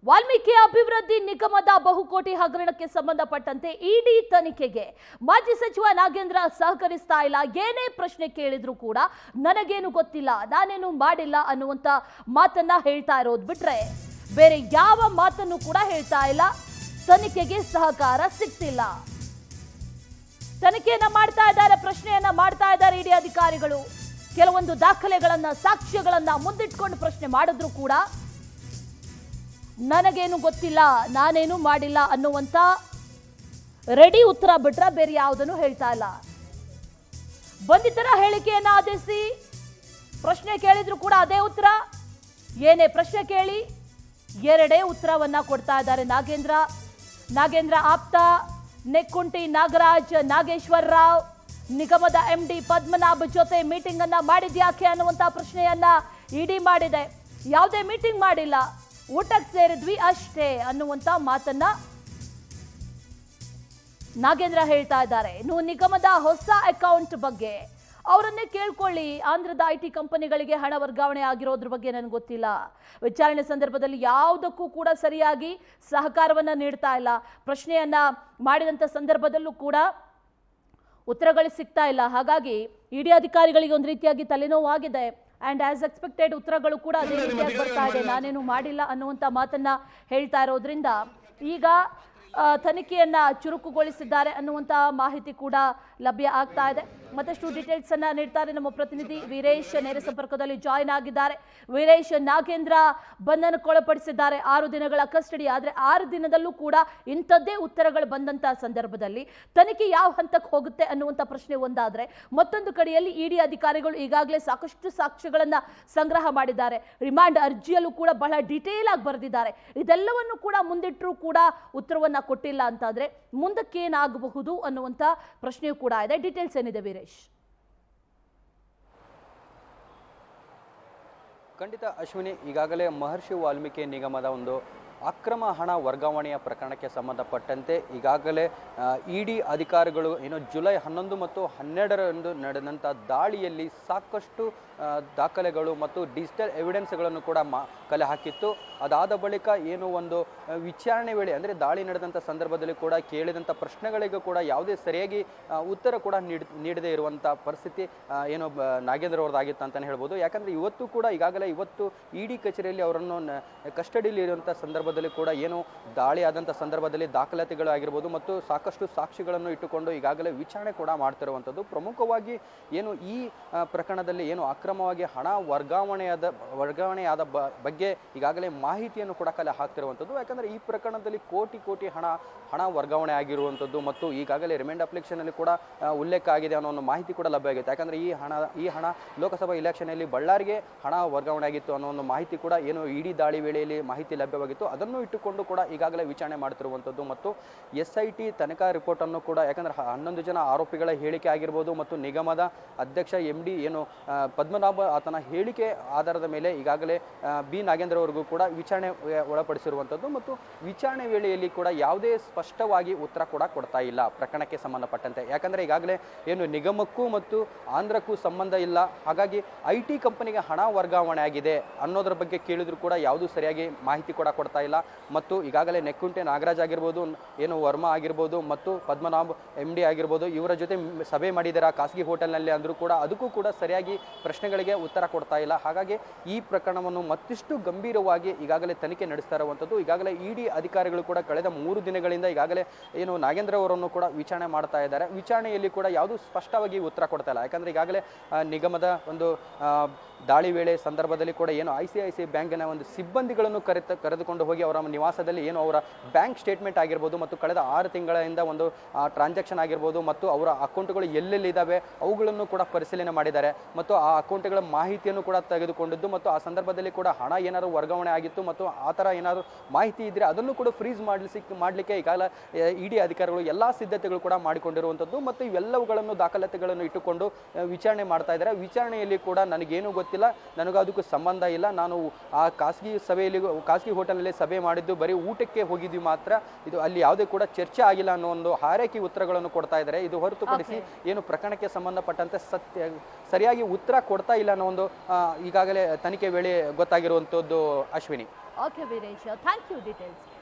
ವಾಲ್ಮೀಕಿ ಅಭಿವೃದ್ಧಿ ನಿಗಮದ ಬಹುಕೋಟಿ ಹಗರಣಕ್ಕೆ ಸಂಬಂಧಪಟ್ಟಂತೆ ಇಡಿ ತನಿಖೆಗೆ ಮಾಜಿ ಸಚಿವ ನಾಗೇಂದ್ರ ಸಹಕರಿಸ್ತಾ ಇಲ್ಲ. ಏನೇ ಪ್ರಶ್ನೆ ಕೇಳಿದ್ರು ಕೂಡ ನನಗೇನು ಗೊತ್ತಿಲ್ಲ, ನಾನೇನು ಮಾಡಿಲ್ಲ ಅನ್ನುವಂತ ಮಾತನ್ನ ಹೇಳ್ತಾ ಇರೋದು ಬಿಟ್ರೆ ಬೇರೆ ಯಾವ ಮಾತನ್ನು ಕೂಡ ಹೇಳ್ತಾ ಇಲ್ಲ. ತನಿಖೆಗೆ ಸಹಕಾರ ಸಿಗ್ತಿಲ್ಲ. ತನಿಖೆಯನ್ನ ಮಾಡ್ತಾ ಇದ್ದಾರೆ, ಪ್ರಶ್ನೆಯನ್ನ ಮಾಡ್ತಾ ಇದ್ದಾರೆ ಇಡಿ ಅಧಿಕಾರಿಗಳು. ಕೆಲವೊಂದು ದಾಖಲೆಗಳನ್ನ, ಸಾಕ್ಷ್ಯಗಳನ್ನ ಮುಂದಿಟ್ಕೊಂಡು ಪ್ರಶ್ನೆ ಮಾಡಿದ್ರು ಕೂಡ ನನಗೇನು ಗೊತ್ತಿಲ್ಲ, ನಾನೇನು ಮಾಡಿಲ್ಲ ಅನ್ನುವಂತ ರೆಡಿ ಉತ್ತರ ಬಿಟ್ರೆ ಬೇರೆ ಯಾವುದನ್ನು ಹೇಳ್ತಾ ಇಲ್ಲ. ಬಂಧಿತರ ಹೇಳಿಕೆಯನ್ನ ಆಧರಿಸಿ ಪ್ರಶ್ನೆ ಕೇಳಿದ್ರು ಕೂಡ ಅದೇ ಉತ್ತರ. ಏನೇ ಪ್ರಶ್ನೆ ಕೇಳಿ ಎರಡೇ ಉತ್ತರವನ್ನ ಕೊಡ್ತಾ ಇದ್ದಾರೆ ನಾಗೇಂದ್ರ ಆಪ್ತ ನೆಕ್ಕುಂಟಿ ನಾಗರಾಜ್ ನಾಗೇಶ್ವರ್ ರಾವ್ ನಿಗಮದ ಎಂಡಿ ಪದ್ಮನಾಭ್ ಜೊತೆ ಮೀಟಿಂಗ್ ಅನ್ನ ಮಾಡಿದ್ಯಾಕೆ ಅನ್ನುವಂತ ಪ್ರಶ್ನೆಯನ್ನ ಇಡಿ ಮಾಡಿದೆ. ಯಾವುದೇ ಮೀಟಿಂಗ್ ಮಾಡಿಲ್ಲ, ಊಟಕ್ಕೆ ಸೇರಿದ್ವಿ ಅಷ್ಟೇ ಅನ್ನುವಂತ ಮಾತನ್ನ ನಾಗೇಂದ್ರ ಹೇಳ್ತಾ ಇದ್ದಾರೆ. ಇನ್ನು ನಿಗಮದ ಹೊಸ ಅಕೌಂಟ್ ಬಗ್ಗೆ ಅವರನ್ನೇ ಕೇಳ್ಕೊಳ್ಳಿ. ಆಂಧ್ರದ ಐಟಿ ಕಂಪನಿಗಳಿಗೆ ಹಣ ವರ್ಗಾವಣೆ ಆಗಿರೋದ್ರ ಬಗ್ಗೆ ನನಗೆ ಗೊತ್ತಿಲ್ಲ. ವಿಚಾರಣೆ ಸಂದರ್ಭದಲ್ಲಿ ಯಾವುದಕ್ಕೂ ಕೂಡ ಸರಿಯಾಗಿ ಸಹಕಾರವನ್ನ ನೀಡ್ತಾ ಇಲ್ಲ. ಪ್ರಶ್ನೆಯನ್ನ ಮಾಡಿದಂಥ ಸಂದರ್ಭದಲ್ಲೂ ಕೂಡ ಉತ್ತರಗಳು ಸಿಗ್ತಾ ಇಲ್ಲ. ಹಾಗಾಗಿ ಇಡಿ ಅಧಿಕಾರಿಗಳಿಗೆ ಒಂದು ರೀತಿಯಾಗಿ ತಲೆನೋವಾಗಿದೆ. ಆ್ಯಂಡ್ ಆಸ್ ಎಕ್ಸ್ಪೆಕ್ಟೆಡ್ ಉತ್ತರಗಳು ಕೂಡ ಅದೇ ರೀತಿಯಾಗಿ ಬರ್ತಾ ಇದೆ. ನಾನೇನು ಮಾಡಿಲ್ಲ ಅನ್ನುವಂಥ ಮಾತನ್ನ ಹೇಳ್ತಾ ಇರೋದ್ರಿಂದ ಈಗ ತನಿಖೆಯನ್ನ ಚುರುಕುಗೊಳಿಸಿದ್ದಾರೆ ಅನ್ನುವಂಥ ಮಾಹಿತಿ ಕೂಡ ಲಭ್ಯ ಆಗ್ತಾ ಇದೆ. ಮತ್ತಷ್ಟು ಡೀಟೇಲ್ಸ್ ಅನ್ನ ನೀಡ್ತಾರೆ ನಮ್ಮ ಪ್ರತಿನಿಧಿ ವೀರೇಶ್, ನೇರ ಸಂಪರ್ಕದಲ್ಲಿ ಜಾಯಿನ್ ಆಗಿದ್ದಾರೆ. ವೀರೇಶ್, ನಾಗೇಂದ್ರ ಬಂಧನಕ್ಕೊಳಪಡಿಸಿದ್ದಾರೆ 6 ದಿನಗಳ ಕಸ್ಟಡಿ. ಆದರೆ 6 ದಿನದಲ್ಲೂ ಕೂಡ ಇಂಥದ್ದೇ ಉತ್ತರಗಳು ಬಂದಂತ ಸಂದರ್ಭದಲ್ಲಿ ತನಿಖೆ ಯಾವ ಹಂತಕ್ಕೆ ಹೋಗುತ್ತೆ ಅನ್ನುವಂಥ ಪ್ರಶ್ನೆ ಒಂದಾದ್ರೆ, ಮತ್ತೊಂದು ಕಡೆಯಲ್ಲಿ ಇಡಿ ಅಧಿಕಾರಿಗಳು ಈಗಾಗಲೇ ಸಾಕಷ್ಟು ಸಾಕ್ಷ್ಯಗಳನ್ನ ಸಂಗ್ರಹ ಮಾಡಿದ್ದಾರೆ. ರಿಮಾಂಡ್ ಅರ್ಜಿಯಲ್ಲೂ ಕೂಡ ಬಹಳ ಡೀಟೇಲ್ ಆಗಿ ಬರೆದಿದ್ದಾರೆ. ಇದೆಲ್ಲವನ್ನು ಕೂಡ ಮುಂದಿಟ್ಟರೂ ಕೂಡ ಉತ್ತರವನ್ನ ಕೊಟ್ಟಿಲ್ಲ ಅಂತಾದ್ರೆ ಮುಂದಕ್ಕೇನಾಗಬಹುದು ಅನ್ನುವಂಥ ಪ್ರಶ್ನೆಯೂ ಕೂಡ ಇದೆ. ಡೀಟೇಲ್ಸ್ ಏನಿದೆ ವೀರೇಶ್? ಖಂಡಿತ ಅಶ್ವಿನಿ, ಈಗಾಗಲೇ ಮಹರ್ಷಿ ವಾಲ್ಮೀಕಿ ನಿಗಮದ ಒಂದು ಅಕ್ರಮ ಹಣ ವರ್ಗಾವಣೆಯ ಪ್ರಕರಣಕ್ಕೆ ಸಂಬಂಧಪಟ್ಟಂತೆ ಈಗಾಗಲೇ ಇಡಿ ಅಧಿಕಾರಿಗಳು ಜುಲೈ 11 ಮತ್ತು 12ರಂದು ನಡೆದಂಥ ದಾಳಿಯಲ್ಲಿ ಸಾಕಷ್ಟು ದಾಖಲೆಗಳು ಮತ್ತು ಡಿಜಿಟಲ್ ಎವಿಡೆನ್ಸ್ಗಳನ್ನು ಕೂಡ ಕಲೆ ಹಾಕಿತ್ತು. ಅದಾದ ಬಳಿಕ ಒಂದು ವಿಚಾರಣೆ ವೇಳೆ ಅಂದರೆ ದಾಳಿ ನಡೆದಂಥ ಸಂದರ್ಭದಲ್ಲಿ ಕೂಡ ಕೇಳಿದಂಥ ಪ್ರಶ್ನೆಗಳಿಗೂ ಕೂಡ ಯಾವುದೇ ಸರಿಯಾಗಿ ಉತ್ತರ ಕೂಡ ನೀಡದೇ ಇರುವಂಥ ಪರಿಸ್ಥಿತಿ ನಾಗೇಂದ್ರ ಅವ್ರದ್ದಾಗಿತ್ತು ಅಂತಲೇ ಹೇಳ್ಬೋದು. ಯಾಕಂದರೆ ಈಗಾಗಲೇ ಇವತ್ತು ಇಡಿ ಕಚೇರಿಯಲ್ಲಿ ಅವರನ್ನು ಕಸ್ಟಡಿಯಲ್ಲಿ ಇರುವಂಥ ಸಂದರ್ಭದಲ್ಲಿ ಕೂಡ ದಾಳಿ ಆದಂಥ ಸಂದರ್ಭದಲ್ಲಿ ದಾಖಲಾತಿಗಳು ಆಗಿರ್ಬೋದು ಮತ್ತು ಸಾಕಷ್ಟು ಸಾಕ್ಷಿಗಳನ್ನು ಇಟ್ಟುಕೊಂಡು ಈಗಾಗಲೇ ವಿಚಾರಣೆ ಕೂಡ ಮಾಡ್ತಿರುವಂಥದ್ದು. ಪ್ರಮುಖವಾಗಿ ಈ ಪ್ರಕರಣದಲ್ಲಿ ಅಕ್ರಮವಾಗಿ ಹಣ ವರ್ಗಾವಣೆಯಾದ ಬಗ್ಗೆ ಈಗಾಗಲೇ ಮಾಹಿತಿಯನ್ನು ಕೂಡ ಕಲೆ ಹಾಕ್ತಿರುವಂಥದ್ದು. ಯಾಕಂದರೆ ಈ ಪ್ರಕರಣದಲ್ಲಿ ಕೋಟಿ ಹಣ ವರ್ಗಾವಣೆ ಆಗಿರುವಂಥದ್ದು ಮತ್ತು ಈಗಾಗಲೇ ರಿಮೈಂಡ್ ಅಪ್ಲಿಕೇಶನಲ್ಲಿ ಕೂಡ ಉಲ್ಲೇಖ ಆಗಿದೆ ಅನ್ನೋ ಒಂದು ಮಾಹಿತಿ ಕೂಡ ಲಭ್ಯ ಆಗಿದೆ. ಯಾಕಂದರೆ ಈ ಹಣ ಲೋಕಸಭಾ ಇಲೆಕ್ಷನಲ್ಲಿ ಬಳ್ಳಾರಿಗೆ ಹಣ ವರ್ಗಾವಣೆ ಆಗಿತ್ತು ಅನ್ನೋ ಒಂದು ಮಾಹಿತಿ ಕೂಡ ಇಡಿ ದಾಳಿ ವೇಳೆಯಲ್ಲಿ ಮಾಹಿತಿ ಲಭ್ಯವಾಗಿತ್ತು. ಅದನ್ನು ಇಟ್ಟುಕೊಂಡು ಕೂಡ ಈಗಾಗಲೇ ವಿಚಾರಣೆ ಮಾಡ್ತಿರುವಂಥದ್ದು ಮತ್ತು SIT ತನಿಖಾ ರಿಪೋರ್ಟ್ ಅನ್ನು ಕೂಡ, ಯಾಕಂದರೆ 11 ಜನ ಆರೋಪಿಗಳ ಹೇಳಿಕೆ ಆಗಿರ್ಬೋದು ಮತ್ತು ನಿಗಮದ ಅಧ್ಯಕ್ಷ MD ಪದ್ಮನಾಭ ಆತನ ಹೇಳಿಕೆ ಆಧಾರದ ಮೇಲೆ ಈಗಾಗಲೇ ಬಿ ನಾಗೇಂದ್ರ ಅವರಿಗೂ ಕೂಡ ವಿಚಾರಣೆ ಒಳಪಡಿಸಿರುವಂಥದ್ದು ಮತ್ತು ವಿಚಾರಣೆ ವೇಳೆಯಲ್ಲಿ ಕೂಡ ಯಾವುದೇ ಸ್ಪಷ್ಟವಾಗಿ ಉತ್ತರ ಕೂಡ ಕೊಡ್ತಾ ಇಲ್ಲ ಪ್ರಕರಣಕ್ಕೆ ಸಂಬಂಧಪಟ್ಟಂತೆ. ಯಾಕಂದರೆ ಈಗಾಗಲೇ ನಿಗಮಕ್ಕೂ ಮತ್ತು ಆಂಧ್ರಕ್ಕೂ ಸಂಬಂಧ ಇಲ್ಲ, ಹಾಗಾಗಿ IT ಕಂಪನಿಗೆ ಹಣ ವರ್ಗಾವಣೆ ಆಗಿದೆ ಅನ್ನೋದ್ರ ಬಗ್ಗೆ ಕೇಳಿದ್ರು ಕೂಡ ಯಾವುದೂ ಸರಿಯಾಗಿ ಮಾಹಿತಿ ಕೂಡ ಕೊಡ್ತಾ ಇಲ್ಲ. ಮತ್ತು ಈಗಾಗಲೇ ನೆಕ್ಕುಂಟೆ ನಾಗರಾಜ್ ಆಗಿರ್ಬೋದು, ವರ್ಮಾ ಆಗಿರ್ಬೋದು ಮತ್ತು ಪದ್ಮನಾಭ್ MD ಆಗಿರ್ಬೋದು, ಇವರ ಜೊತೆ ಸಭೆ ಮಾಡಿದ್ದಾರೆ ಖಾಸಗಿ ಹೋಟೆಲ್ನಲ್ಲಿ ಅಂದರೂ ಕೂಡ ಅದಕ್ಕೂ ಕೂಡ ಸರಿಯಾಗಿ ಪ್ರಶ್ನೆಗಳಿಗೆ ಉತ್ತರ ಕೊಡ್ತಾ ಇಲ್ಲ. ಹಾಗಾಗಿ ಈ ಪ್ರಕರಣವನ್ನು ಮತ್ತಿಷ್ಟು ಗಂಭೀರವಾಗಿ ಈಗಾಗಲೇ ತನಿಖೆ ನಡೆಸ್ತಾ ಇರುವಂಥದ್ದು. ಈಗಾಗಲೇ ಇಡಿ ಅಧಿಕಾರಿಗಳು ಕೂಡ ಕಳೆದ 3 ದಿನಗಳಿಂದ ಈಗಾಗಲೇ ನಾಗೇಂದ್ರ ಅವರನ್ನು ಕೂಡ ವಿಚಾರಣೆ ಮಾಡ್ತಾ ಇದ್ದಾರೆ. ವಿಚಾರಣೆಯಲ್ಲಿ ಕೂಡ ಯಾವುದೂ ಸ್ಪಷ್ಟವಾಗಿ ಉತ್ತರ ಕೊಡ್ತಾ ಇಲ್ಲ. ಯಾಕಂದರೆ ಈಗಾಗಲೇ ನಿಗಮದ ಒಂದು ದಾಳಿ ವೇಳೆ ಸಂದರ್ಭದಲ್ಲಿ ಕೂಡ ICICI ಬ್ಯಾಂಕಿನ ಒಂದು ಸಿಬ್ಬಂದಿಗಳನ್ನು ಕರೆದುಕೊಂಡು ಹೋಗಿ ಅವರ ನಿವಾಸದಲ್ಲಿ ಅವರ ಬ್ಯಾಂಕ್ ಸ್ಟೇಟ್ಮೆಂಟ್ ಆಗಿರ್ಬೋದು ಮತ್ತು ಕಳೆದ 6 ತಿಂಗಳಿಂದ ಒಂದು ಟ್ರಾನ್ಸಾಕ್ಷನ್ ಆಗಿರ್ಬೋದು ಮತ್ತು ಅವರ ಅಕೌಂಟ್ಗಳು ಎಲ್ಲೆಲ್ಲಿದ್ದಾವೆ ಅವುಗಳನ್ನು ಕೂಡ ಪರಿಶೀಲನೆ ಮಾಡಿದ್ದಾರೆ ಮತ್ತು ಆ ಅಕೌಂಟ್ಗಳ ಮಾಹಿತಿಯನ್ನು ಕೂಡ ತೆಗೆದುಕೊಂಡಿದ್ದು ಮತ್ತು ಆ ಸಂದರ್ಭದಲ್ಲಿ ಕೂಡ ಹಣ ಏನಾದರೂ ವರ್ಗಾವಣೆ ಆಗಿತ್ತು ಮತ್ತು ಆ ಥರ ಏನಾದರೂ ಮಾಹಿತಿ ಇದ್ದರೆ ಅದನ್ನು ಕೂಡ ಫ್ರೀಸ್ ಮಾಡಲಿಕ್ಕೆ ಈಗಾಗಲೇ ಇಡಿ ಅಧಿಕಾರಿಗಳು ಎಲ್ಲ ಸಿದ್ಧತೆಗಳು ಕೂಡ ಮಾಡಿಕೊಂಡಿರುವಂಥದ್ದು ಮತ್ತು ಇವೆಲ್ಲವುಗಳನ್ನು ದಾಖಲಾತಿಗಳನ್ನು ಇಟ್ಟುಕೊಂಡು ವಿಚಾರಣೆ ಮಾಡ್ತಾ ಇದ್ದಾರೆ. ವಿಚಾರಣೆಯಲ್ಲಿ ಕೂಡ ನನಗೇನು ಗೊತ್ತಿಲ್ಲ, ನನಗೂ ಅದಕ್ಕೂ ಸಂಬಂಧ ಇಲ್ಲ, ನಾನು ಆ ಖಾಸಗಿ ಹೋಟೆಲ್ನಲ್ಲಿ ಸಭೆ ಮಾಡಿದ್ದು ಬರೀ ಊಟಕ್ಕೆ ಹೋಗಿದ್ವಿ ಮಾತ್ರ, ಇದು ಅಲ್ಲಿ ಯಾವುದೇ ಕೂಡ ಚರ್ಚೆ ಆಗಿಲ್ಲ ಅನ್ನೋ ಒಂದು ಹಾರೈಕೆ ಉತ್ತರಗಳನ್ನು ಕೊಡ್ತಾ ಇದ್ದಾರೆ. ಇದು ಹೊರತುಪಡಿಸಿ ಪ್ರಕರಣಕ್ಕೆ ಸಂಬಂಧಪಟ್ಟಂತೆ ಸರಿಯಾಗಿ ಉತ್ತರ ಕೊಡ್ತಾ ಇಲ್ಲ ಅನ್ನೋ ಒಂದು ಈಗಾಗಲೇ ತನಿಖೆ ವೇಳೆ ಗೊತ್ತಾಗಿರುವಂಥದ್ದು Ashwini. Okay Veeresh, thank you details.